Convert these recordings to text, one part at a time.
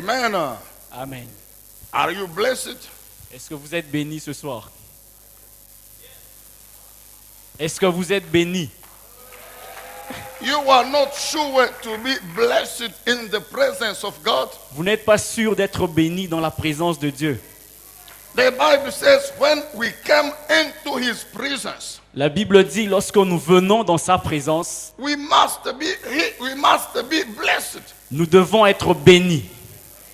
Amen. Amen. Are you blessed? Est-ce que vous êtes bénis ce soir? Est-ce que vous êtes bénis? You are not sure to be blessed in the presence of God. Vous n'êtes pas sûr d'être bénis dans la présence de Dieu. The Bible says when we come into his presence, La Bible dit, lorsque nous venons dans sa présence, we must be blessed. nous devons être bénis.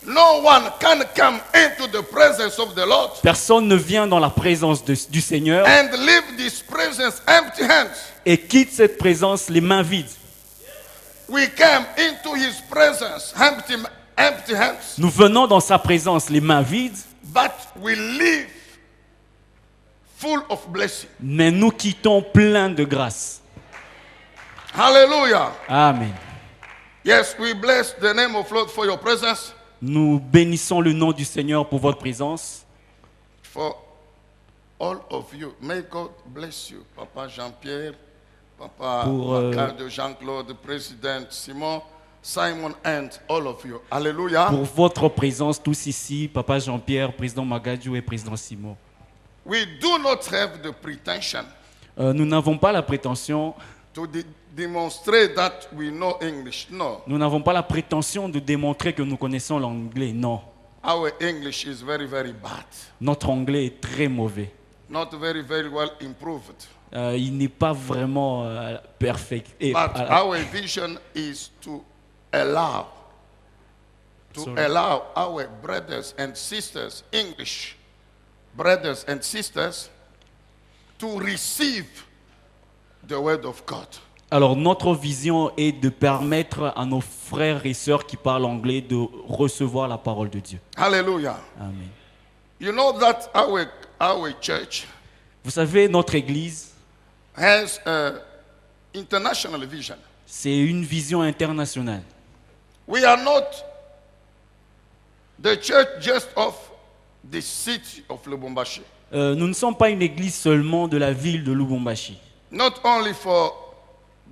No one can come into the presence of the Lord Personne ne vient dans la présence du Seigneur and leave this presence empty hands. et quitte cette présence les mains vides. We come into his presence empty hands, Nous venons dans sa présence les mains vides, but we leave full of blessing. mais nous quittons plein de grâce. Hallelujah. Amen. Yes, we bless the name of Lord for your presence. Nous bénissons le nom du Seigneur pour votre présence. For all of you, may God bless you. Papa Jean-Pierre, Papa Pour, Macado, Jean-Claude, Président Simon, and all of you. Hallelujah. Pour votre présence tous ici, Papa Jean-Pierre, Président Magadjou et Président Simon. We do not have the pretension Nous n'avons pas la prétention, to demonstrate that we know English. No, nous n'avons pas la prétention de démontrer que nous connaissons l'anglais. Non, our English is very, very bad. notre anglais est très mauvais. Not very, very well improved. Il n'est pas vraiment parfait. Et, But our vision is to allow our brothers and sisters, English brothers and sisters, to receive the word of God. alors notre vision est de permettre à nos frères et sœurs qui parlent anglais de recevoir la parole de Dieu. Hallelujah. Amen. You know that our church Vous savez, notre Église, has an international vision. c'est une vision internationale. We are not the church just of the city of Lubumbashi. Nous ne sommes pas une église seulement de la ville de Lubumbashi. Not only for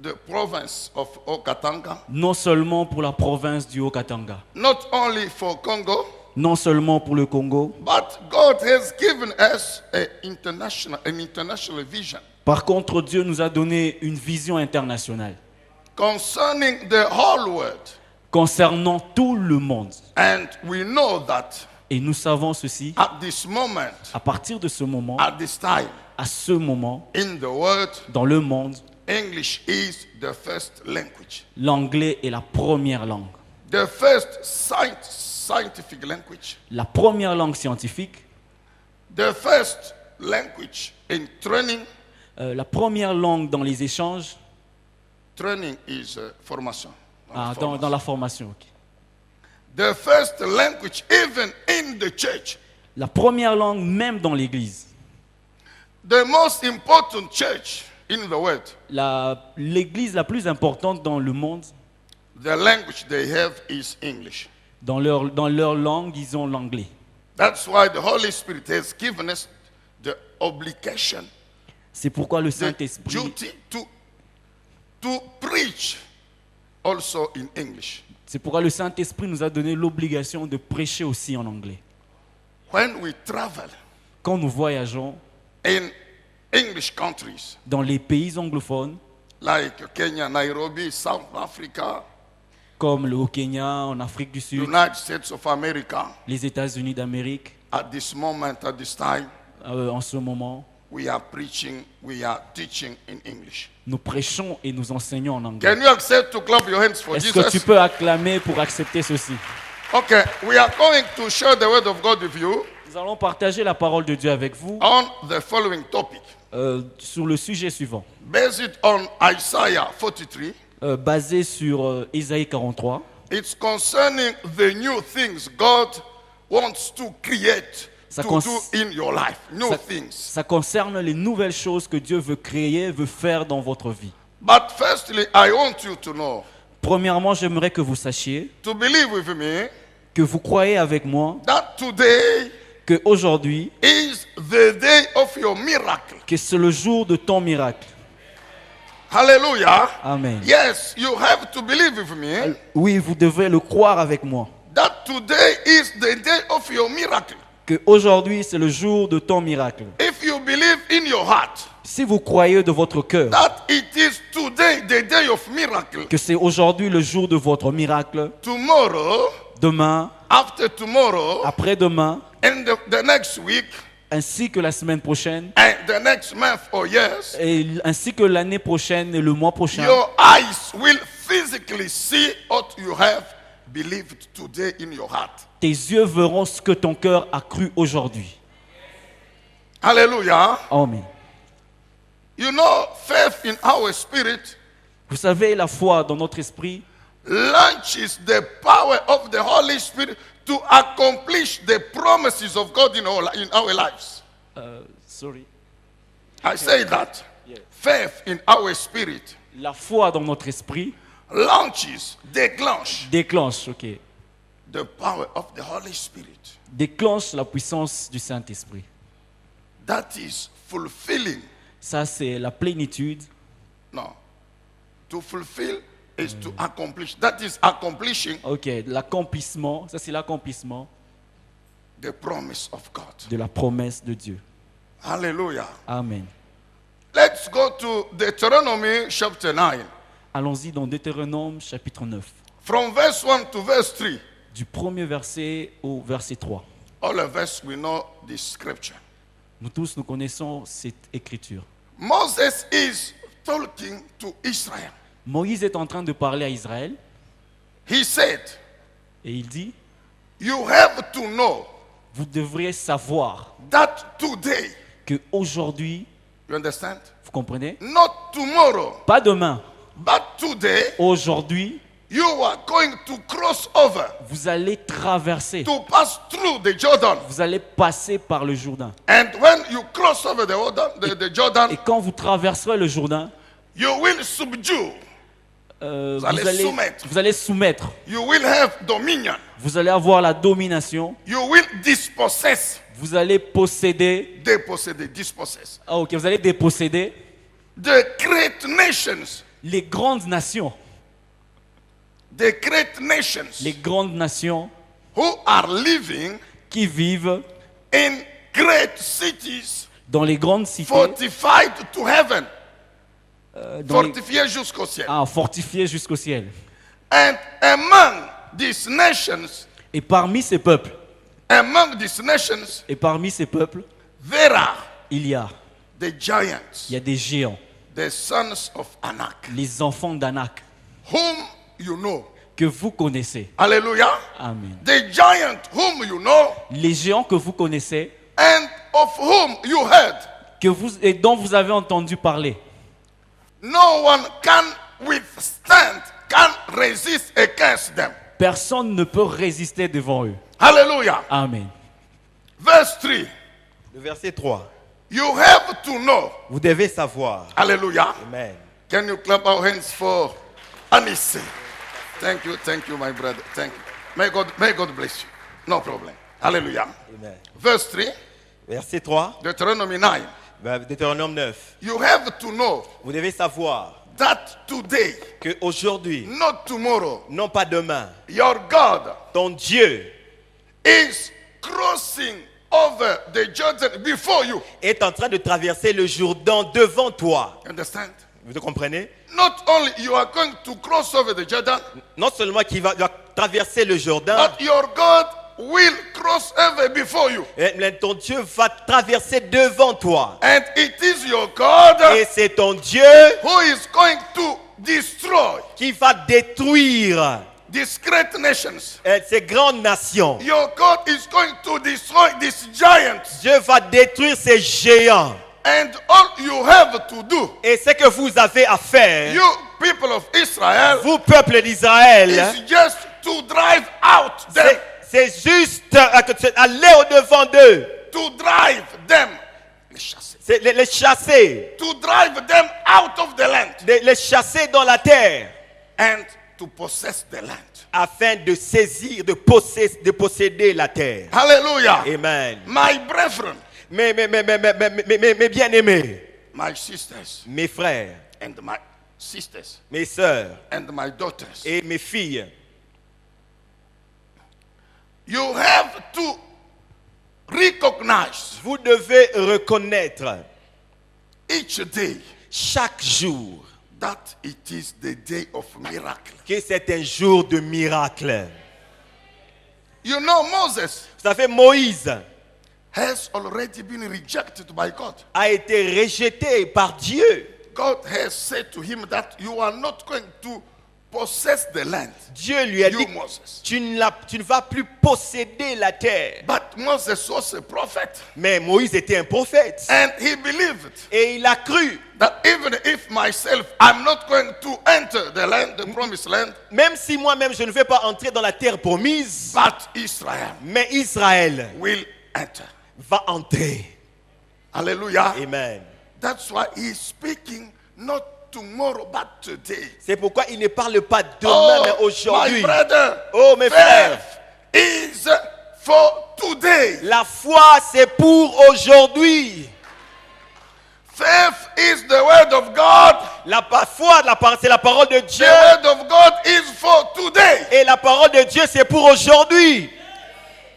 the province of Okatanga. Non seulement pour la province du Haut-Katanga. Not only for Congo. Non seulement pour le Congo. But God has given us an international vision. Par contre, Dieu nous a donné une vision internationale. Concerning the whole world. Concernant tout le monde. And we know that Et nous savons ceci, at this moment, à partir de ce moment, at this time, à ce moment, in the world, dans le monde, English is the first language. l'anglais est la première langue. The first scientific language. La première langue scientifique, The first language in training. la première langue dans les échanges, Training is formation. dans la formation. ok. The first language even in the church. La première langue même dans l'église. The most important church in the world. L'église la plus importante dans le monde, The language they have is English. dans leur langue, ils ont l'anglais. That's why the Holy Spirit has given us the obligation, C'est pourquoi le the Saint-Esprit, duty to preach also in English. c'est pourquoi le Saint-Esprit nous a donné l'obligation de prêcher aussi en anglais. When we travel Quand nous voyageons in English countries dans les pays anglophones, like Kenya, Nairobi, South Africa, comme au Kenya, en Afrique du Sud, United States of America, les États-Unis d'Amérique, at this moment, at this time, en ce moment, we are preaching, we are teaching in English. nous prêchons et nous enseignons en anglais. Can you accept to clap your hands for Est-ce que tu Jesus? peux acclamer pour accepter ceci? Okay, we are going to share the word of God with you Nous allons partager la parole de Dieu avec vous on the following topic. sur le sujet suivant, Based on Isaiah 43, basé sur Ésaïe 43. it's concerning the new things God wants to create, Ça to cons- do in your life. New things. Ça concerne les nouvelles choses que Dieu veut créer, veut faire dans votre vie. But firstly, I want you to know, Premièrement, j'aimerais que vous sachiez, to believe with me, que vous croyez avec moi, that today que aujourd'hui, is the day of your miracle. que c'est le jour de ton miracle. Hallelujah. Amen. Yes, you have to believe with me Oui, vous devez le croire avec moi. that today is the day of your miracle. Que aujourd'hui c'est le jour de ton miracle. If you believe in your heart Si vous croyez de votre cœur that it is today the day of miracle, que c'est aujourd'hui le jour de votre miracle, tomorrow, demain, after tomorrow, après-demain, and the next week, ainsi que la semaine prochaine, and the next month or years, et ainsi que l'année prochaine et le mois prochain, your eyes will physically see what you have believed today in your heart. tes yeux verront ce que ton cœur a cru aujourd'hui. Hallelujah. Amen. You know, faith in our spirit Vous savez, la foi dans notre esprit launches the power of the Holy Spirit to accomplish the promises of God in our lives. sorry. I say that. Faith in our spirit La foi dans notre esprit déclenche ok, the power of the Holy Spirit. déclenche la puissance du Saint-Esprit. That is fulfilling. Ça, c'est la plénitude. No. To fulfill is to accomplish. That is accomplishing Ok, l'accomplissement, ça c'est l'accomplissement the promise of God. de la promesse de Dieu. Hallelujah. Amen. Let's go to Deuteronomy chapter 9. Allons-y dans Deutéronome chapitre 9, From verse 1 to verse 3. du premier verset au verset 3. All of us, we know this scripture. Nous tous, nous connaissons cette écriture. Moses is talking to Israel. Moïse est en train de parler à Israël He said, et il dit, you have to know vous devriez savoir that today, que aujourd'hui, you understand? vous comprenez? Not tomorrow, Pas demain, but today, aujourd'hui, you are going to cross over, vous allez traverser, to pass through the Jordan. vous allez passer par le Jourdain. And when you cross over the Jordan, Et quand vous traverserez le Jourdain, you will subdue, vous allez allez soumettre, you will have dominion, vous allez avoir la domination, you will dispossess, vous allez posséder, dispossess ah, ok, vous allez déposséder the great nations, les grandes nations, les grandes nations who are living qui vivent in great cities, dans les grandes cités, fortified to heaven, dans les- fortifiées jusqu'au ciel. fortifiées jusqu'au ciel. And among these nations, Et parmi ces peuples, there are, il y a giants, des géants, the sons of Anak, les enfants d'Anak, whom you know. que vous connaissez. Hallelujah. Amen. The giant whom you know Les géants que vous connaissez, and of whom you heard. et dont vous avez entendu parler. No one can withstand, can resist against them. Personne ne peut résister devant eux. Hallelujah. Amen. Verse 3. Le verset 3. You have to know. Vous devez savoir. Hallelujah. Amen. Can you clap our hands for Anisse? Thank you, my brother. Thank you. May God bless you. No problem. Hallelujah. Amen. Verse 3, Verset 3. Deuteronomy 9. Deutéronome 9. You have to know Vous devez savoir that today, qu'aujourd'hui, not tomorrow, non pas demain, your God ton Dieu is crossing over the Jordan before you. est en train de traverser le Jourdain devant toi. Understand? Vous comprenez? Not only you are going to cross over the Jordan, Non seulement qu'il va traverser le Jourdain, but your God will cross over before you. mais ton Dieu va traverser devant toi. And it is your God Et c'est ton Dieu who is going to destroy qui va détruire these great nations. ces grandes nations. Your God is going to destroy these giants. Dieu va détruire ces géants. And all you have to do, Et ce que vous avez à faire, you people of Israel, vous peuple d'Israël, is just to drive out them. c'est juste aller au-devant d'eux, To drive them. c'est les chasser, To drive them out of the land. les chasser dans la terre, And to possess the land. afin de saisir, de posséder la terre. Hallelujah. Amen. My brethren, Mes bien-aimés, my sisters, mes frères, and my sisters, mes sœurs and my daughters. et mes filles, You have to recognize Vous devez reconnaître each day chaque jour that it is the day of miracle. que c'est un jour de miracle. You know, Moses Vous savez, Moïse has already been rejected by God. a été rejeté par Dieu. God has said to him that you are not going to possess the land. Dieu lui a You, dit, Moses. tu ne vas plus posséder la terre. But Moses was a prophet, Mais Moïse était un prophète. and he believed Et il a cru, that even if myself I'm not going to enter the land, the promised land, même si moi-même je ne vais pas entrer dans la terre promise, but Israel mais Israël will enter. va entrer. Hallelujah. Amen. That's why he's speaking not tomorrow but today. C'est pourquoi il ne parle pas demain, mais my aujourd'hui. brother, Oh, mes frères, faith is for today. la foi c'est pour aujourd'hui. Faith is the word of God. La foi, c'est la parole de Dieu. The word of God is for today. Et la parole de Dieu c'est pour aujourd'hui.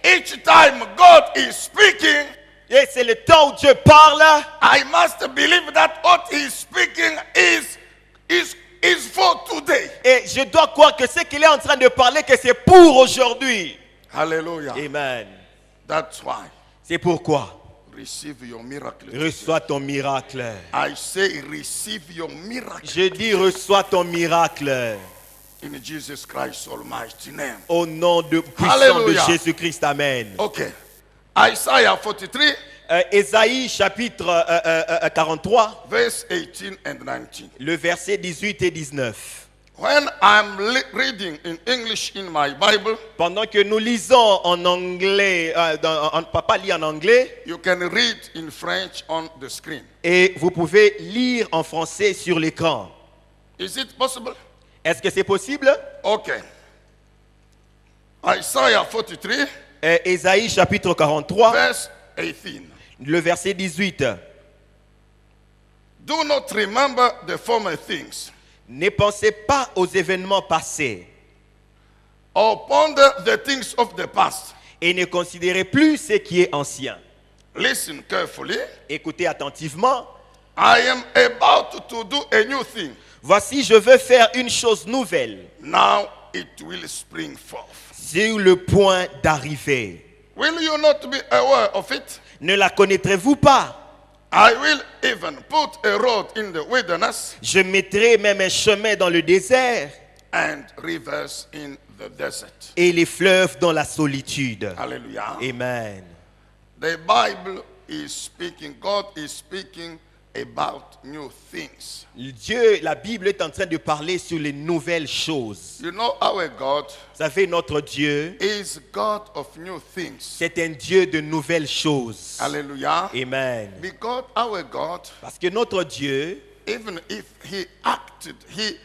Each time God is speaking, Et c'est le temps où Dieu parle. I must believe that what he is speaking is for today. Et je dois croire que ce qu'il est en train de parler, que c'est pour aujourd'hui. Hallelujah. Amen. That's why C'est pourquoi receive your miracle. reçois ton miracle. I say receive your miracle Je dis reçois ton miracle. in Jesus Christ's almighty name. Au nom puissant Alléluia. de Jésus-Christ. Amen. Okay. Isaiah 43 Ésaïe chapitre 43, verse 18 and 19. le verset 18 et 19. When I'm reading in English in my Bible, Pendant que nous lisons en anglais, papa lit en anglais, you can read in French on the screen. et vous pouvez lire en français sur l'écran. Is it possible? Est-ce que c'est possible? Okay. Isaiah 43 Ésaïe chapitre 43, verse 18. le verset 18. Do not remember the former things, Ne pensez pas aux événements passés or ponder the things of the past. et ne considérez plus ce qui est ancien. Listen carefully. Écoutez attentivement. I am about to do a new thing. Voici, je veux faire une chose nouvelle. Now it will spring forth. Sur le point d'arriver. Will you not be aware of it? Ne la connaîtrez-vous pas? I will even put a road in the wilderness Je mettrai même un chemin dans le désert and rivers in the desert. et les fleuves dans la solitude. Hallelujah. Amen. The Bible is speaking, God is speaking about new things. Dieu, la Bible est en train de parler sur les nouvelles choses. You know, our God Vous savez, notre Dieu, is God of new things. c'est un Dieu de nouvelles choses. Hallelujah. Amen. Because our God, Parce que notre Dieu, even if he acted, he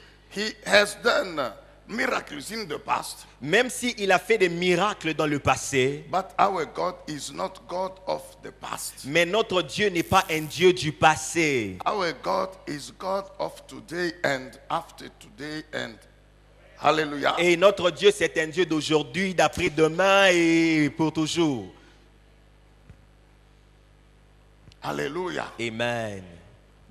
has done miracles in the past, même s'il a fait des miracles dans le passé, but our God is not God of the past. mais notre Dieu n'est pas un Dieu du passé. Our God is God of today and after today and hallelujah. Et notre Dieu, c'est un Dieu d'aujourd'hui, d'après-demain et pour toujours. Hallelujah. Amen.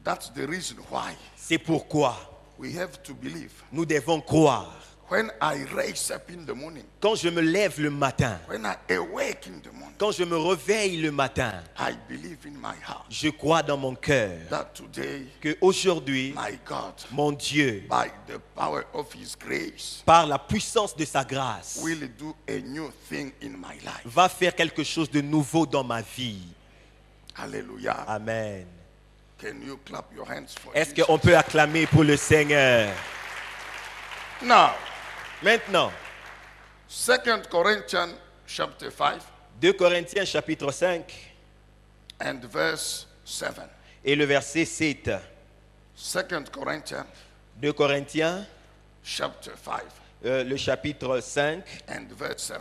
That's the reason why C'est pourquoi we have to believe. nous devons croire. When I raise up in the morning, Quand je me lève le matin, when I awake in the morning, quand je me réveille le matin, I believe in my heart je crois dans mon cœur that today que aujourd'hui, my God, mon Dieu, by the power of his grace, par la puissance de sa grâce, will do a new thing in my life. va faire quelque chose de nouveau dans ma vie. Hallelujah. Amen. Can you clap your hands for Est-ce Jesus? qu'on peut acclamer pour le Seigneur? Now, Maintenant, 2 Corinthians chapter 5 2 Corinthiens chapitre 5 and verse 7. et le verset 7. 2 Corinthians 2 Corinthiens, chapter 5 le chapitre 5 and verse 7.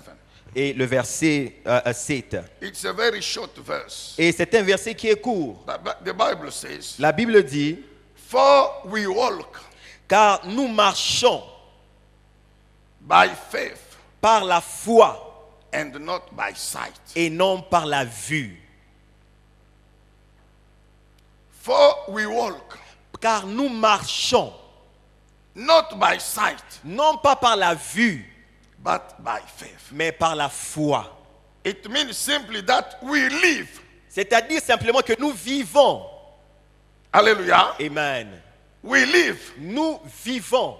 et le verset 7. It's a very short verse. Et c'est un verset qui est court. The Bible says, La Bible dit, for we walk car nous marchons by faith par la foi and not by sight. et non par la vue. For we walk Car nous marchons, not by sight, non pas par la vue, but by faith. mais par la foi. It means simply that we live. C'est-à-dire simplement que nous vivons. Hallelujah. Amen. We live Nous vivons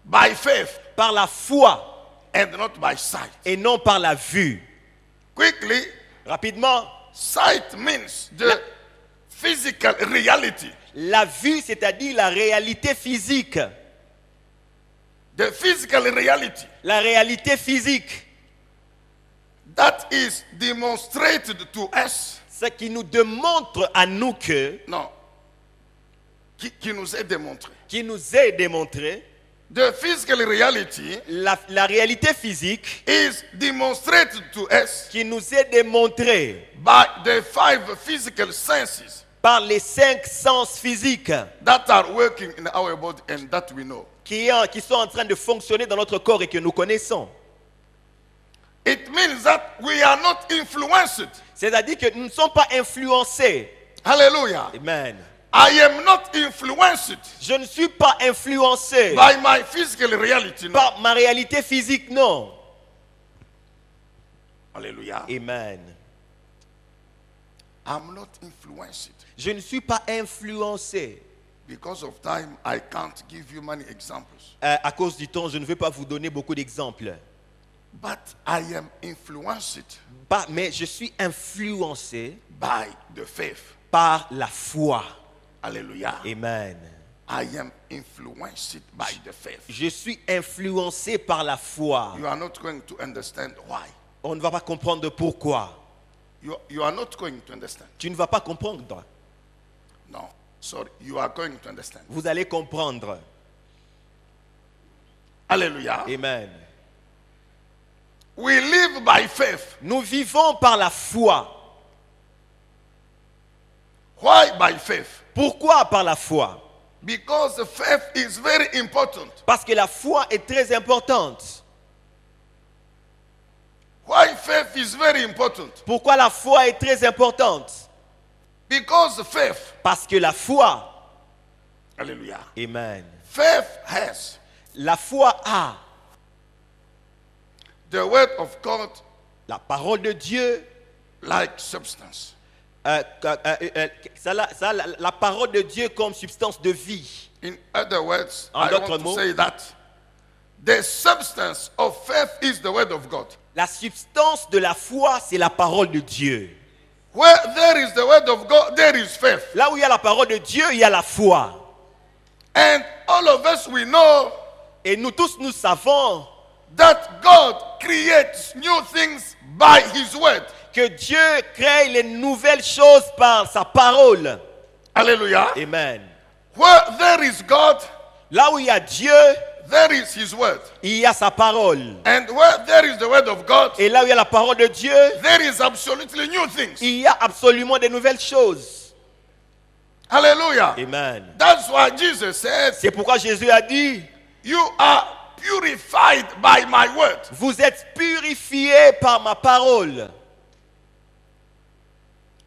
by faith par la foi and not by sight. et non par la vue. Quickly, Rapidement, sight means the physical reality. la vue, c'est-à-dire la réalité physique. The physical reality La réalité physique, that is demonstrated to us. ce qui nous démontre à nous que, Non. Qui nous est démontré. qui nous est démontré, The physical reality la réalité physique is demonstrated to us qui nous est démontrée by the 5 physical senses par les 5 sens physiques that are working in our body and that we know. qui sont en train de fonctionner dans notre corps et que nous connaissons. It means that we are not influenced. C'est-à-dire que nous ne sommes pas influencés. Hallelujah. Amen. I am not influenced Je ne suis pas influencé by my physical reality. No. par ma réalité physique, non. Hallelujah. Amen. I'm not influenced. Je ne suis pas influencé. Because of time, I can't give you many examples. À cause du temps, je ne vais pas vous donner beaucoup d'exemples. But I am influenced Mais je suis influencé by the faith. par la foi. Hallelujah. Amen. I am influenced by the faith. Je suis influencé par la foi. You are not going to understand why. On ne va pas comprendre pourquoi. You are not going to understand. Tu ne vas pas comprendre. No. Sorry. You are going to understand. Vous allez comprendre. Hallelujah. Amen. We live by faith. Nous vivons par la foi. Why by faith? Pourquoi par la foi? Because the faith is very important. Parce que la foi est très importante. Why faith is very important? Pourquoi la foi est très importante? Because the faith. Parce que la foi, Hallelujah. amen. Faith has La foi a the word of God la parole de Dieu, like substance. la parole de Dieu comme substance de vie. In other words, En I d'autres want to mots, say that the substance of faith is the word of God. La substance de la foi, c'est la parole de Dieu. Where there is the word of God, there is faith. Là où il y a la parole de Dieu, il y a la foi. And all of us, we know Et nous tous, nous savons that God creates new things by His word. que Dieu crée les nouvelles choses par sa parole. Hallelujah. Amen. Where there is God, Là où il y a Dieu, there is His word. il y a sa parole. And where there is the word of God, Et là où il y a la parole de Dieu, there is absolutely new things. il y a absolument des nouvelles choses. Hallelujah. Amen. That's why Jesus said, C'est pourquoi Jésus a dit, you are purified by my word. vous êtes purifiés par ma parole.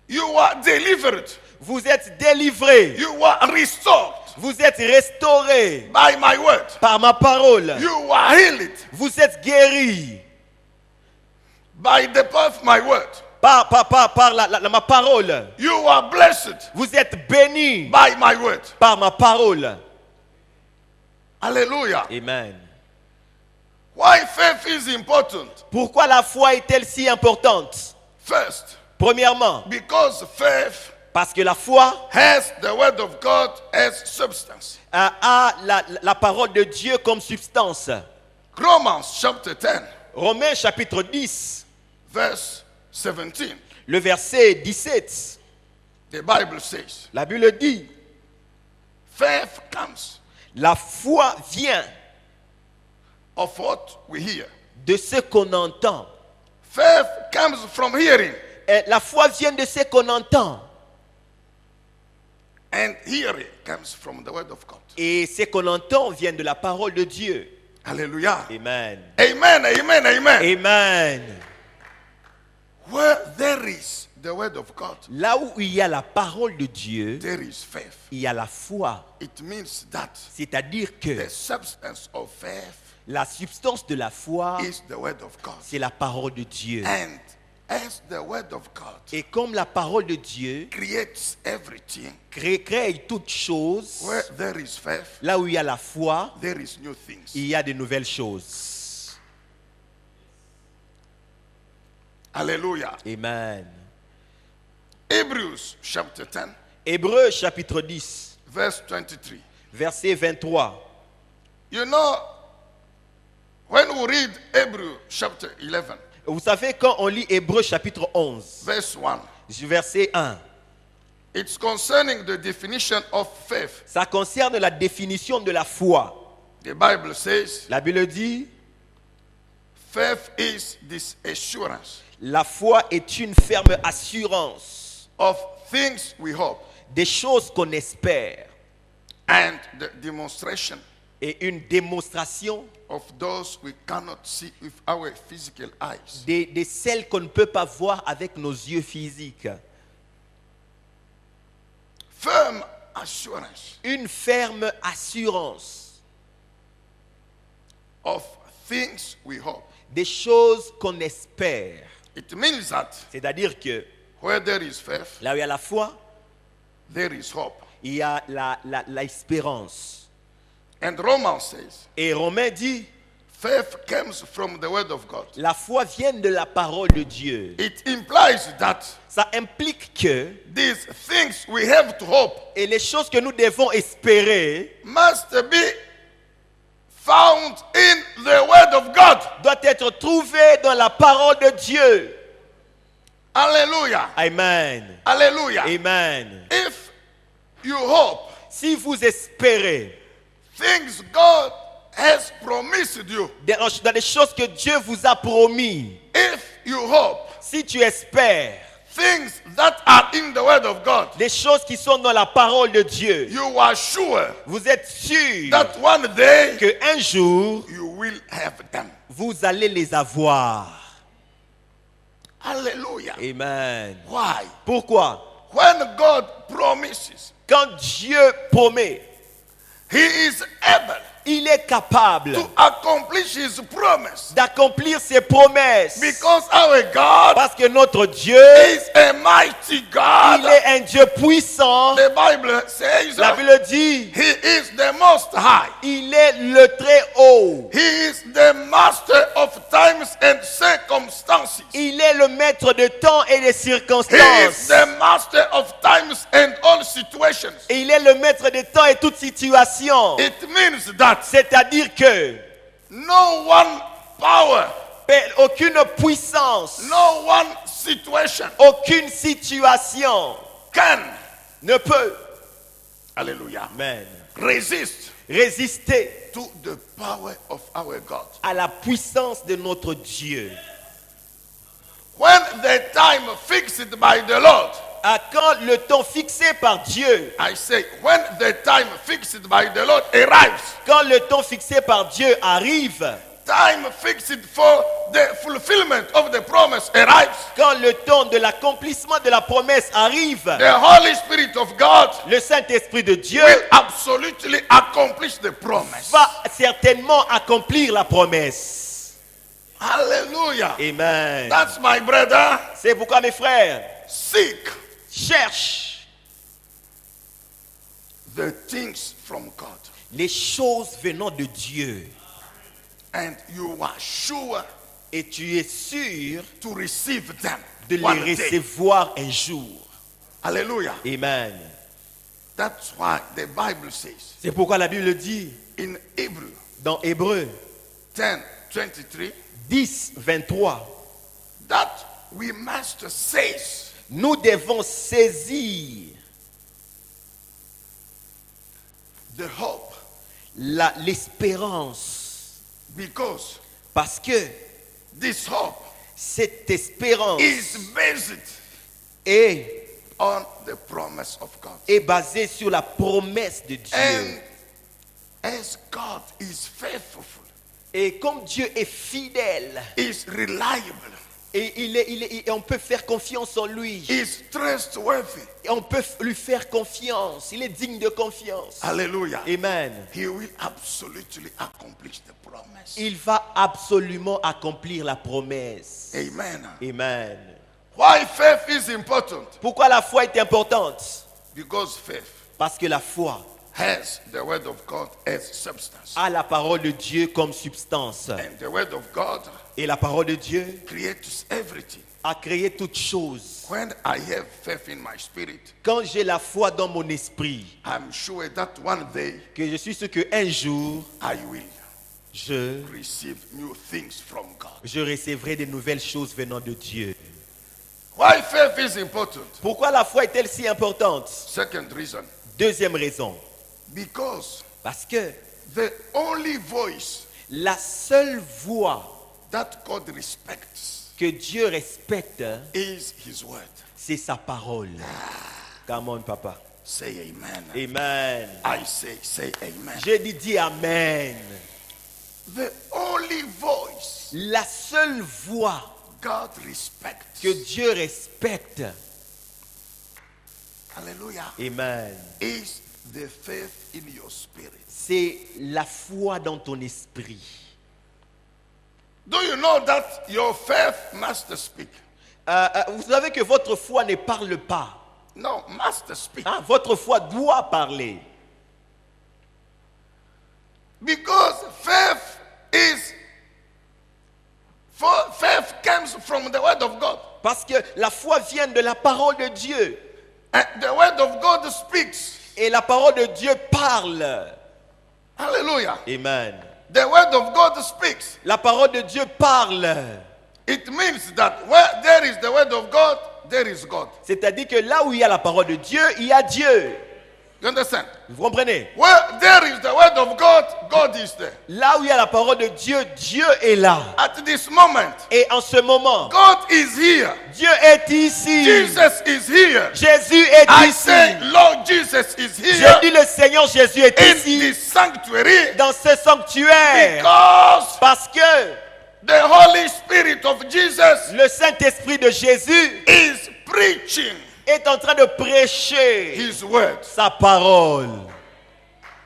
You are delivered. Vous êtes délivrés. You are restored Vous êtes restaurés by my word. par ma parole. You are healed Vous êtes guéris by the power of my word. par ma parole. You are blessed Vous êtes bénis by my word. par ma parole. Hallelujah. Amen. Why faith is important? Pourquoi la foi est-elle si importante? First, Premièrement, because faith parce que la foi has the word of God as substance. a la parole de Dieu comme substance. Romans chapter 10, Romains chapitre 10, verse 17. le verset 17. The Bible says, La Bible dit, faith comes la foi vient of what we hear. de ce qu'on entend. Faith comes from hearing, Et la foi vient de ce qu'on entend. and hearing comes from the word of God. Et ce qu'on entend vient de la parole de Dieu. Hallelujah. Amen. Amen, amen, amen. Amen. Where there is the word of God, Là où il y a la parole de Dieu, there is faith. il y a la foi. It means that C'est-à-dire que the substance of faith la substance de la foi, is the word of God. c'est la parole de Dieu. And as the word of God Et comme la parole de Dieu creates everything, crée toutes choses, where there is faith, là où il y a la foi, there is new things. il y a de nouvelles choses. Hallelujah. Amen. Hebrews chapter 10, Hébreux chapitre 10, verse 23. verset 23. You know, when we read Hebrews chapter 11, Vous savez, quand on lit Hébreux chapitre 11, verse 1, verset 1, it's concerning the definition of faith. ça concerne la définition de la foi. The Bible says, La Bible dit, faith is this assurance la foi est une ferme assurance of things we hope des choses qu'on espère and the demonstration et une démonstration of those we cannot see with our physical eyes. de celles qu'on ne peut pas voir avec nos yeux physiques. Firm assurance Une ferme assurance of things we hope. des choses qu'on espère. It means that C'est-à-dire que where there is faith, là où il y a la foi, there is hope. il y a l'espérance. And Romans says, Et Romain dit, faith comes from the word of God. la foi vient de la parole de Dieu. It implies that Ça implique que, these things we have to hope et les choses que nous devons espérer, must be found in the word of God. doit être trouvées dans la parole de Dieu. Hallelujah. Amen. Hallelujah. Amen. If you hope Si vous espérez things God has promised you, dans les choses que Dieu vous a promis, if you hope si tu espères things that are in the word of God, des choses qui sont dans la parole de Dieu, you are sure vous êtes sûr that one day qu'un jour, you will have them. vous allez les avoir. Hallelujah. Amen. Why? Pourquoi? When God promises, Quand Dieu promet, He is able il est capable to accomplish His promise. d'accomplir ses promesses. Because our God Parce que notre Dieu, is a mighty God. il est un Dieu puissant. The Bible says La Bible dit, He is the Most High. il est le très haut. He is the master of times and circumstances. Il est le maître de temps et des He is circonstances. the master of times and all situations. Et il est le maître de temps et toute situation. It means that C'est-à-dire que no one power, aucune puissance, no one situation aucune situation can, ne peut, hallelujah, amen, resist résister to the power of our God. à la puissance de notre Dieu. When the time fixed by the Lord, À quand le temps fixé par Dieu, I say, when the time fixed by the Lord arrives, quand le temps fixé par Dieu arrive, time fixed for the fulfillment of the promise arrives, quand le temps de l'accomplissement de la promesse arrive, the Holy Spirit of God le Saint-Esprit de Dieu will absolutely accomplish the promise. va certainement accomplir la promesse. Hallelujah. Amen. That's my brother. C'est pourquoi, mes frères, Seek cherche the things from God, les choses venant de Dieu and you are sure et tu es sûr to receive them de les one day. recevoir un jour. Hallelujah. Amen. That's why the Bible says C'est pourquoi la Bible dit in Hebrew dans Hébreux 10:23 10, 23, that we must seize nous devons saisir the hope, l'espérance, because parce que this hope cette espérance is based est on the promise of God. basée sur la promesse de Dieu. And as God is faithful, Et comme Dieu est fidèle, is reliable, et on peut faire confiance en lui. is trustworthy. Et on peut lui faire confiance. Il est digne de confiance. Hallelujah. Amen. He will absolutely accomplish the promise. Il va absolument accomplir la promesse. Amen. Amen. Why faith is important? Pourquoi la foi est importante? Because faith Parce que la foi has the word of God as substance. a la parole de Dieu comme substance. And the word of God Et la parole de Dieu creates everything. a créé toutes choses. When I have faith in my spirit, Quand j'ai la foi dans mon esprit, I'm sure that one day que je suis sûr qu'un jour, I will je receive new things from God. recevrai de nouvelles choses venant de Dieu. Why faith is important? Pourquoi la foi est-elle si importante? Second reason, Deuxième raison. because Parce que the only voice la seule voix that God respects que Dieu respecte, is His word. c'est sa parole. Come on, papa. Say amen. Amen. I say amen. Je dis amen. The only voice La seule voix God respects, que Dieu respecte, hallelujah, amen, is the faith in your spirit. c'est la foi dans ton esprit. Do you know that your faith must speak? Vous savez que votre foi ne parle pas. No, must speak. Hein? Votre foi doit parler. Because faith comes from the word of God. Parce que la foi vient de la parole de Dieu. And the word of God speaks. Et la parole de Dieu parle. Hallelujah. Amen. The word of God speaks. La parole de Dieu parle. It means that where there is the word of God, there is God. C'est-à-dire que là où il y a la parole de Dieu, il y a Dieu. You understand? Vous comprenez? Where there is the word of God, God is there. Là où il y a la parole de Dieu, Dieu est là. At this moment, Et en ce moment, God is here. Dieu est ici. Jesus is here. Jésus est I ici. say, Lord Jesus is Je here dis le Seigneur Jésus est in ici this sanctuary dans ce sanctuaire. because Parce que the Holy Spirit of Jesus le Saint-Esprit de Jésus is preaching est en train de prêcher His word. sa parole.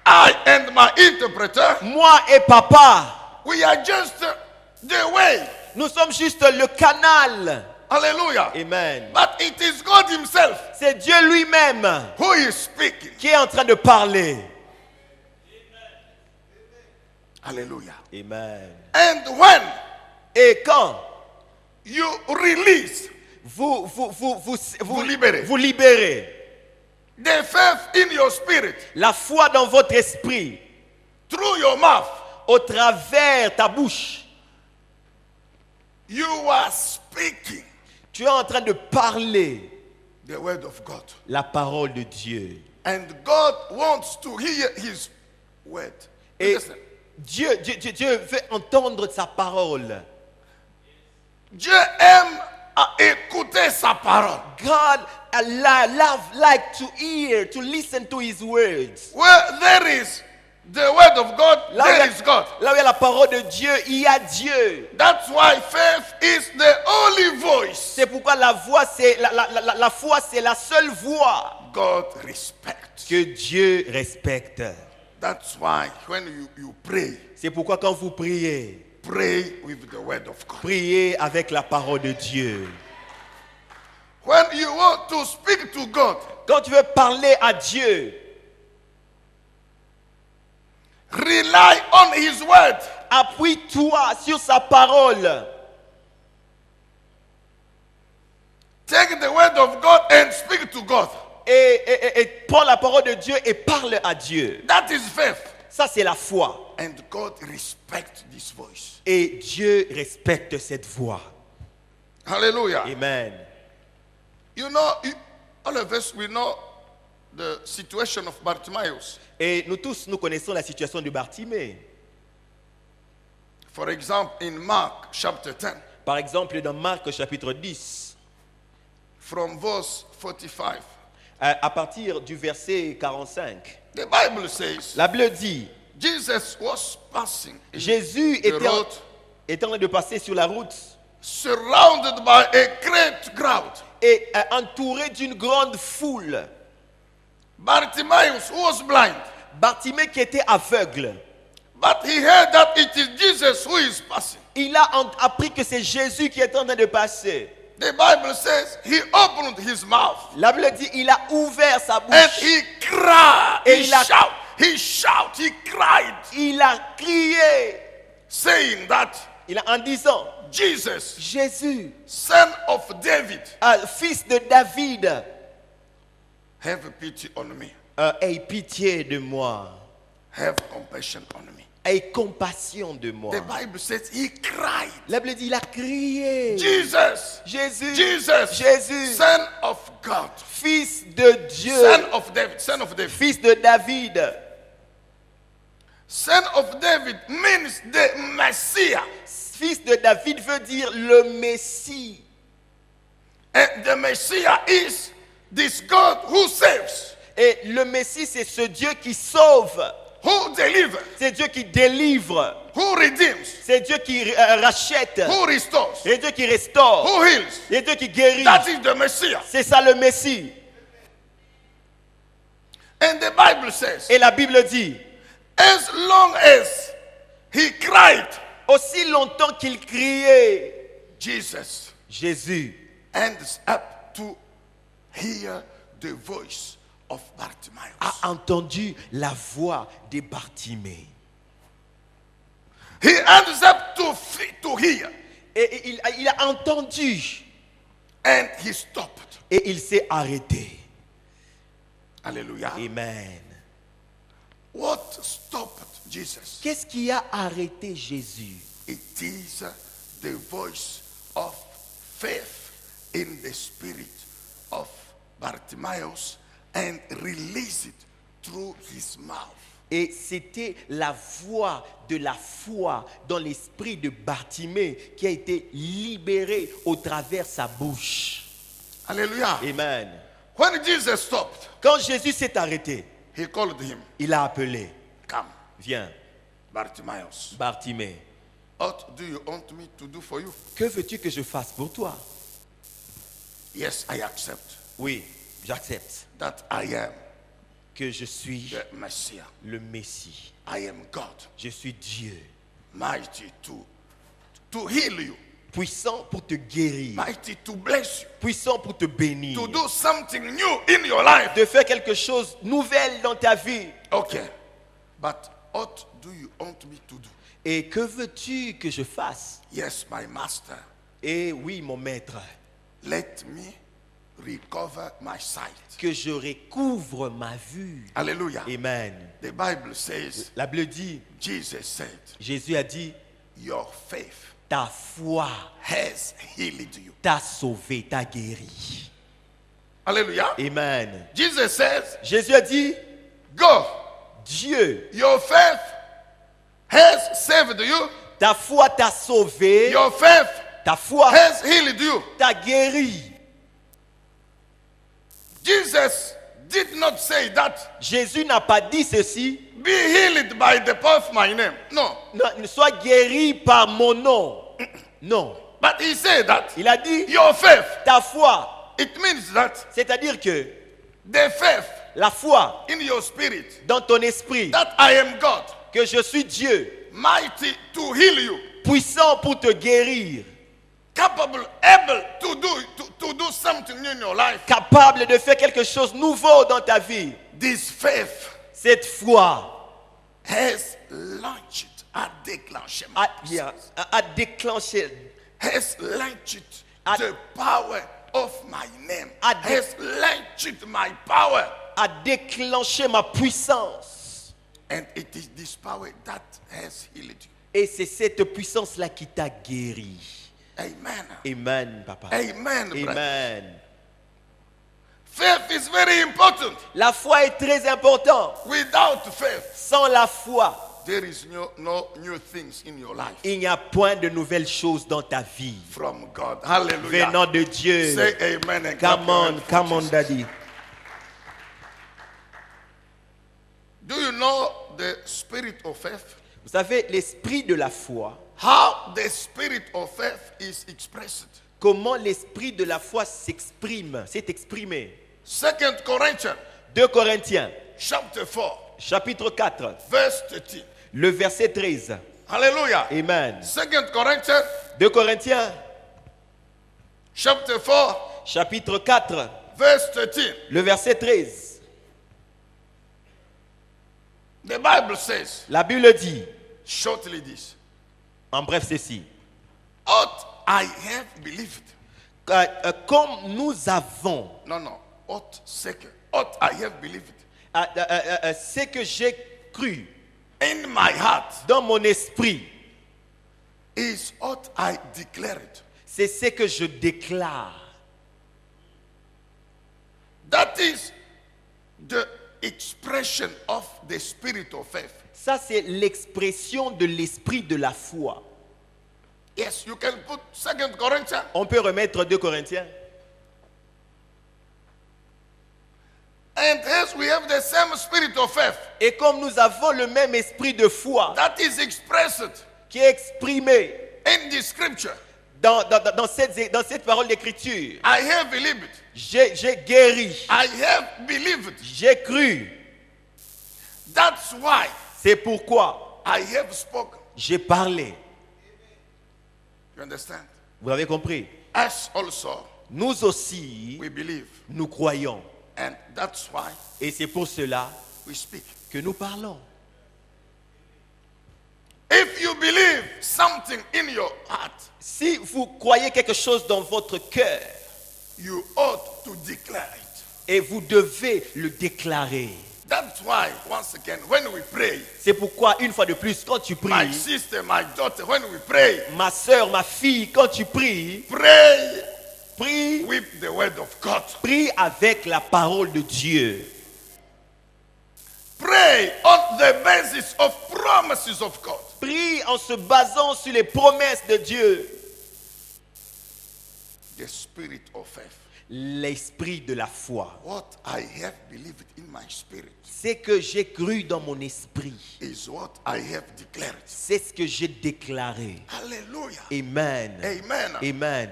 I and my interpreter, Moi et papa, we are just the way. nous sommes juste le canal. Hallelujah. Amen. But it is God Himself C'est Dieu lui-même who is speaking. qui est en train de parler. Hallelujah. Amen. And when Et quand you release vous libérez. vous libérez the faith in your spirit la foi dans votre esprit through your mouth, au travers ta bouche, you are speaking tu es en train de parler the word of God. la parole de Dieu. And God wants to hear His word. Et Listen. Dieu veut entendre sa parole. Dieu aime à écouter sa parole. God like to hear, to listen to His words. Where there is the word of God, there is God. Là où il y a la parole de Dieu, il y a Dieu. That's why faith is the only voice C'est pourquoi la voix, c'est la foi, c'est la seule voix God respects. que Dieu respecte. That's why when you pray, C'est pourquoi quand vous priez, pray with the word of God. priez avec la parole de Dieu. When you want to speak to God, Quand tu veux parler à Dieu, rely on His word. appuie-toi sur sa parole. Take the word of God and speak to God. Et prends la parole de Dieu et parle à Dieu. That is faith. Ça, c'est la foi. And God respects this voice. Et Dieu respecte cette voix. Hallelujah. Amen. You know, all of us, we know the situation of Bartimaeus. Et nous tous, nous connaissons la situation de Bartimée. For example, in Mark chapter 10, Par exemple, dans Marc chapitre 10, from verse 45, à partir du verset 45, the Bible says, la Bible dit, Jesus was passing in Jésus the était road, en train de passer sur la route surrounded by a great crowd. et entouré d'une grande foule. Bartimaeus, who was blind, Bartimée qui était aveugle, but he heard that it is Jesus who is passing. il a appris que c'est Jésus qui est en train de passer. The Bible says he opened his mouth La Bible dit il a ouvert sa and bouche. he cried. Et He il a- shout. He shout. He cried, Il a crié saying that en disant Jesus, Jésus, Son of David, fils de David, have pity on me. aie pitié de moi. Have compassion on me. Aie compassion de moi. The Bible says he cried. La Bible dit il a crié. Jesus, Jésus, Jesus, Jésus, Son of God, fils de Dieu, Son of David, Son of David. fils de David. Son of David means the Messiah. Fils de David veut dire le Messie. And the Messiah is this God who saves, Et le Messie, c'est ce Dieu qui sauve. who delivers, C'est Dieu qui délivre. who redeems, C'est Dieu qui rachète. who restores, C'est Dieu qui restaure. who heals. C'est Dieu qui guérit. That is the Messiah. C'est ça le Messie. And the Bible says, Et la Bible dit, as long as he cried, aussi longtemps qu'il criait, Jesus Jésus ends up to hear the voice of Bartimaeus. a entendu la voix de Bartimée. He ends up to hear, Et il a entendu and he stopped. et il s'est arrêté. Hallelujah. Amen. What stopped Jesus? Qu'est-ce qui a arrêté Jésus? It is the voice of faith in the spirit of Bartimaeus and release it through his mouth. Et c'était la voix de la foi dans l'esprit de Bartimée qui a été libérée au travers sa bouche. Hallelujah. Amen. When Jesus stopped, Quand Jésus s'est arrêté, he called him, il a appelé, come, viens, Bartimaeus. Bartimée, What do you want me to do for you? que veux-tu que je fasse pour toi? Yes, I accept Oui, j'accepte that I am que je suis the Messiah. le Messie. I am God, Je suis Dieu, mighty to heal you, puissant pour te guérir, mighty to bless you, puissant pour te bénir, to do something new in your life. de faire quelque chose de nouvel dans ta vie. Okay, but what do you want me to do? Et que veux-tu que je fasse? Yes, my master, Et oui, mon maître, let me recover my sight. que je recouvre ma vue. Hallelujah. Amen. The Bible says, La Bible dit, Jesus said, Jésus a dit, your faith ta foi has healed you. t'a sauvé, t'a guéri. Hallelujah. Amen. Jesus says, Jésus a dit, go, Dieu, your faith has saved you. ta foi t'a sauvé, Your faith ta foi has healed you. t'a guéri. Jesus did not say that, Jésus n'a pas dit ceci, be healed by the power of my name. No. non, sois guéri par mon nom. Non. But he said that Il a dit, your faith, ta foi, it means that c'est-à-dire que the faith la foi in your spirit, dans ton esprit, that I am God, que je suis Dieu, mighty to heal you, puissant pour te guérir, capable, able to do something new in your life. capable de faire quelque chose de nouveau dans ta vie. This faith Cette foi has launched, a déclenché, a déclenché, has launched A- the power of my name, A- has launched my power. a déclenché ma puissance. And it is this power that has healed you. Et c'est cette puissance-là qui t'a guéri. Amen. Amen, papa. Amen. brother. Amen. Faith is very important. La foi est très importante. Without faith, Sans la foi, there is no new things in your life il n'y a point de nouvelles choses dans ta vie. from God. Hallelujah. Venant de Dieu. Say amen and clap Come your on, hands for come on, Jesus. daddy. Do you know the spirit of faith, Vous savez, l'esprit de la foi, how the spirit of faith is expressed. comment l'esprit de la foi s'est exprimé. 2 Corinthians 2 Corinthiens, chapter 4, chapitre 4, verse 13. le verset 13. Hallelujah. Amen. 2 Corinthians 2 Corinthiens, chapter 4, chapitre 4, verse 13. le verset 13. The Bible says, La Bible dit, shortly this, en bref ceci, what I have believed. comme nous avons, No. What second? What I have believed ce que j'ai cru in my heart dans mon esprit, is what I declared. c'est ce que je déclare. That is the expression of the spirit of faith. Ça, c'est l'expression de l'esprit de la foi. Yes, you can put 2 Corinthians. On peut remettre 2 Corinthiens. And as we have the same spirit of faith Et comme nous avons le même esprit de foi that is expressed qui est exprimé in the scripture, dans cette parole d'écriture, I have believed. j'ai guéri, I have believed. j'ai cru. That's why C'est pourquoi I have spoken. j'ai parlé. You understand? Vous avez compris? Us also, Nous aussi, we believe. nous croyons. And that's why Et c'est pour cela we speak. que nous parlons. If you believe something in your heart, Si vous croyez quelque chose dans votre cœur, you ought to declare it. et vous devez le déclarer. That's why, once again, when we pray, C'est pourquoi, une fois de plus, quand tu my pries, sister, my daughter, when we pray, ma soeur, ma fille, quand tu pries, pray prie, with the word of God. prie avec la parole de Dieu. Pray on the basis of promises of God. Prie en se basant sur les promesses de Dieu. The spirit of faith. L'esprit de la foi. What I have believed in my spirit C'est que j'ai cru dans mon esprit. is what I have declared. C'est ce que j'ai déclaré. Hallelujah. Amen. Amen. Amen.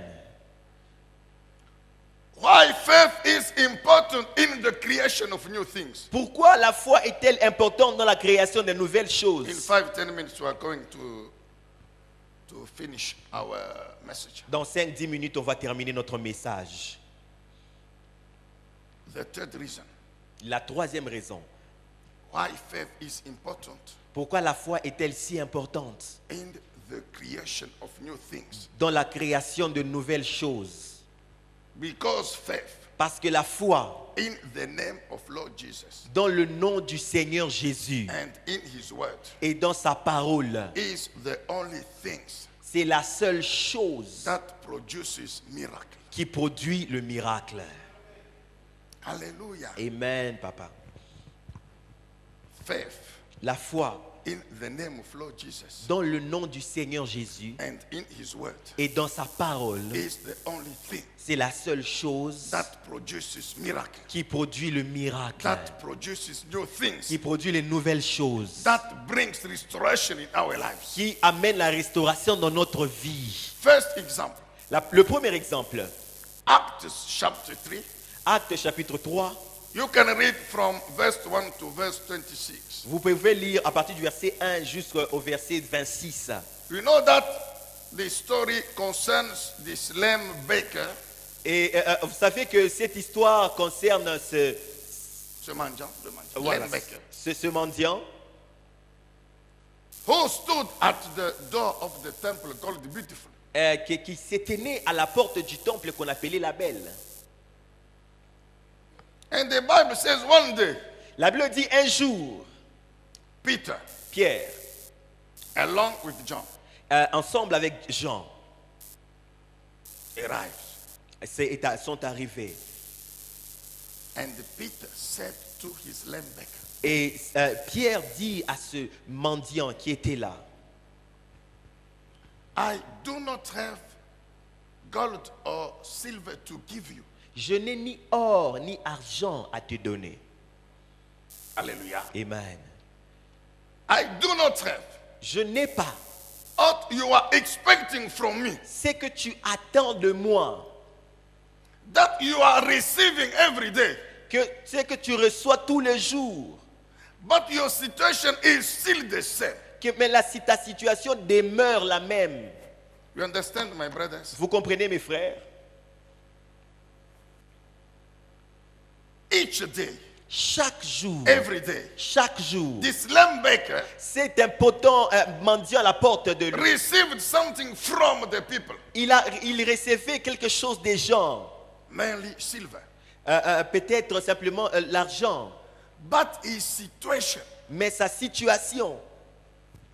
Why faith is important in the creation of new things. Pourquoi la foi est-elle importante dans la création de nouvelles In choses? 5-10 minutes, we are going to finish our message. Dans 5-10 minutes, on va terminer notre message. The third reason La troisième raison. why faith is important Pourquoi la foi est-elle si importante in the creation of new things. dans la création de nouvelles choses? Because faith Parce que la foi, in the name of Lord Jesus dans le nom du Seigneur Jésus and in his word et dans sa parole, is the only things c'est la seule chose that produces miracle. qui produit le miracle. Hallelujah. Amen, papa. Faith La foi, in the name of Lord Jesus dans le nom du Seigneur Jésus and in his word et dans sa parole, is the only thing c'est la seule chose that produces miracle, qui produit le miracle, that produces new things, qui produit les nouvelles choses, that brings restoration in our lives. qui amène la restauration dans notre vie. First example, Le premier exemple, Acts chapter 3. Actes chapitre 3, You can read from verse 1 to verse 26. vous pouvez lire à partir du verset 1 jusqu'au verset 26. You know that the story concerns this lame baker, Et vous savez que cette histoire concerne ce mendiant, voilà, lame baker, ce mendiant who stood at the door of the temple called Beautiful. qui s'était né à la porte du temple qu'on appelait la Belle. And the Bible says one day, La Bible dit un jour, Peter, Pierre, along with John, ensemble avec Jean, arrives. sont arrivés. And Peter said to his lame baker, Et Pierre dit à ce mendiant qui était là, I do not have gold or silver to give you. je n'ai ni or ni argent à te donner. Hallelujah. Amen. I do not have Je n'ai pas what you are expecting from me, ce que tu attends de moi, that you are receiving every day, ce que tu reçois tous les jours. but your situation is still the same. Mais ta situation demeure la même. You understand, my brothers? Vous comprenez, mes frères? Each day, Chaque jour, every day, chaque jour, this lamb baker cet impotent mendiant à la porte de lui, received something from the people, il recevait quelque chose des gens, mainly silver. peut-être simplement l'argent, But his situation mais sa situation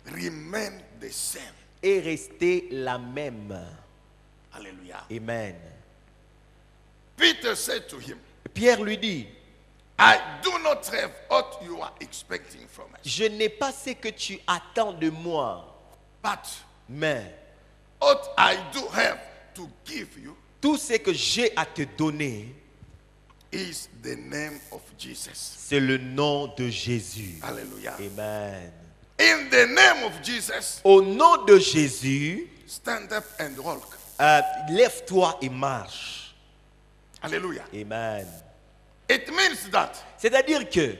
remained the same. est restée la même. Hallelujah. Amen. Peter said to him, Pierre lui dit, I do not have what you are expecting from us, je n'ai pas ce que tu attends de moi, but mais what I do have to give you tout ce que j'ai à te donner, is the name of Jesus. c'est le nom de Jésus. Hallelujah. Amen. In the name of Jesus, Au nom de Jésus, stand up and walk. lève-toi et marche. Hallelujah. Amen. It means that C'est-à-dire que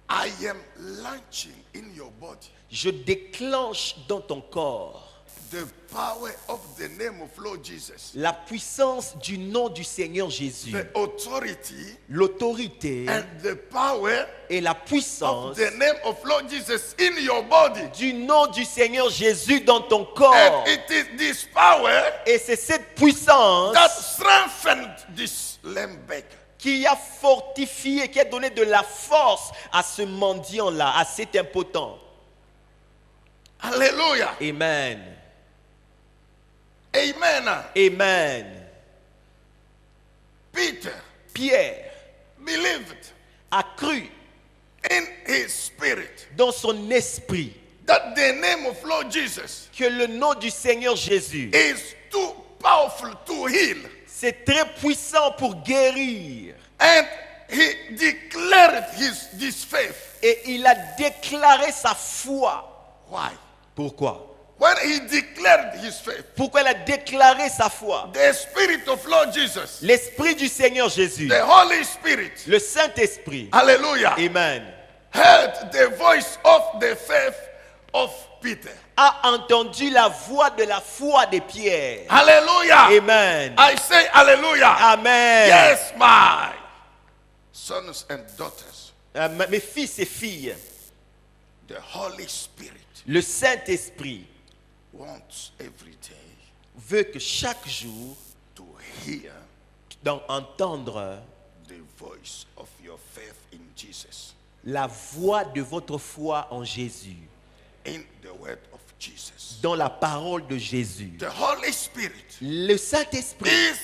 I am launching in your body je déclenche dans ton corps the power of the name of Lord Jesus, la puissance du nom du Seigneur Jésus, the authority l'autorité and the power et la of puissance the name of Lord Jesus in your body. du nom du Seigneur Jésus dans ton corps. And it is this power Et c'est cette puissance that strengthened this lamb baker. qui a fortifié, qui a donné de la force à ce mendiant-là, à cet impotent. Hallelujah. Amen. Amen. Amen. Peter Pierre believed a cru in his spirit dans son esprit that the name of Lord Jesus que le nom du Seigneur Jésus, is too powerful to heal. c'est très puissant pour guérir. And he declared this faith. Et il a déclaré sa foi. Why? Pourquoi? When he declared his faith, Pourquoi il a déclaré sa foi? the spirit of Lord Jesus, L'Esprit du Seigneur Jésus, the Holy Spirit, le Saint-Esprit, hallelujah, Amen, heard the voice of the faith of Peter. a entendu la voix de la foi de Pierre. Hallelujah. Amen. I say hallelujah. Amen. Yes, my sons and daughters, Mes fils et filles, the Holy Spirit le Saint-Esprit wants every day veut que chaque jour, to hear entendre the voice of your faith in Jesus, la voix de votre foi en Jésus, in the word of Jesus. dans la parole de Jésus. The Holy Spirit Le Saint-Esprit, is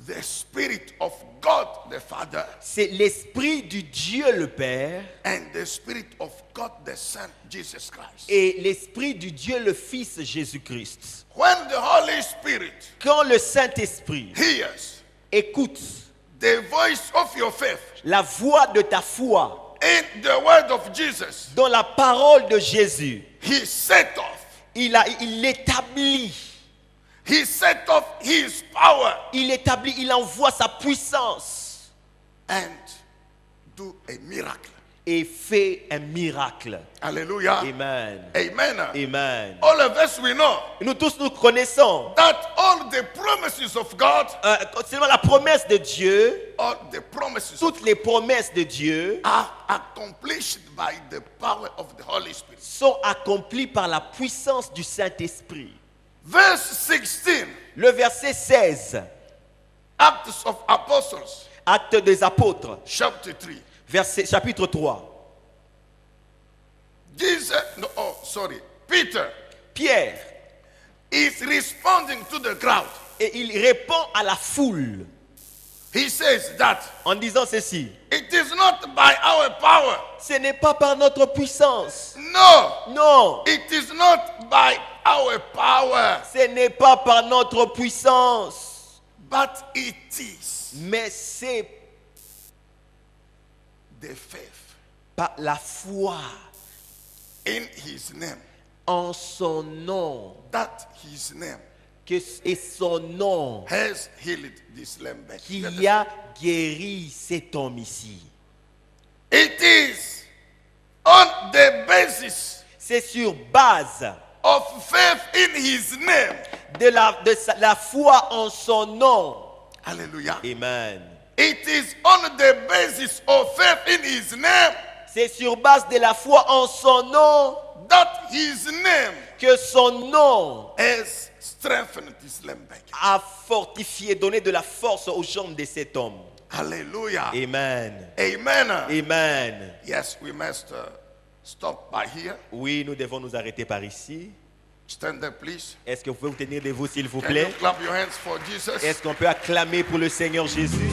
the Spirit of God the Father c'est l'Esprit du Dieu le Père and the Spirit of God the Son, Jesus Christ. et l'Esprit du Dieu le Fils Jésus-Christ. When the Holy Spirit Quand le Saint-Esprit hears écoute the voice of your faith la voix de ta foi in the word of Jesus, dans la parole de Jésus, he set off. il établit, He set off his power il envoie sa puissance and do a miracle. et fait un miracle. Hallelujah. Amen. Amen. Amen. All of us we know Nous tous nous connaissons that all the promises of God, seulement la promesse de Dieu, all the promises toutes les promesses de Dieu are accomplished by the power of the Holy Spirit. sont accomplies par la puissance du Saint-Esprit. Verse 16, Le verset 16, Acts of Apostles, Actes des Apôtres, chapter 3. chapitre 3. Peter Pierre, is responding to the crowd. et il répond à la foule He says that en disant ceci: it is not by our power. ce n'est pas par notre puissance. No, Non, it is not by our power, ce n'est pas par notre puissance, but it is mais c'est the faith par la foi in his name, en son nom, that his name et son nom has healed this lame beggar. qui a guéri cet homme ici. It is on the basis C'est sur base of faith in his name. de la foi en son nom. Hallelujah. Amen. It is on the basis of faith in his name C'est sur base de la foi en son nom that his name que son nom has strengthened this lame beggar. a fortifié, donné de la force aux jambes de cet homme. Hallelujah. Amen. Amen. Amen. Yes, we must stop by here. Oui, nous devons nous arrêter par ici. Stand there, please. Est-ce que vous pouvez vous tenir debout, s'il vous Can plaît? you clap your hands for Jesus? Est-ce qu'on peut acclamer pour le Seigneur Jésus?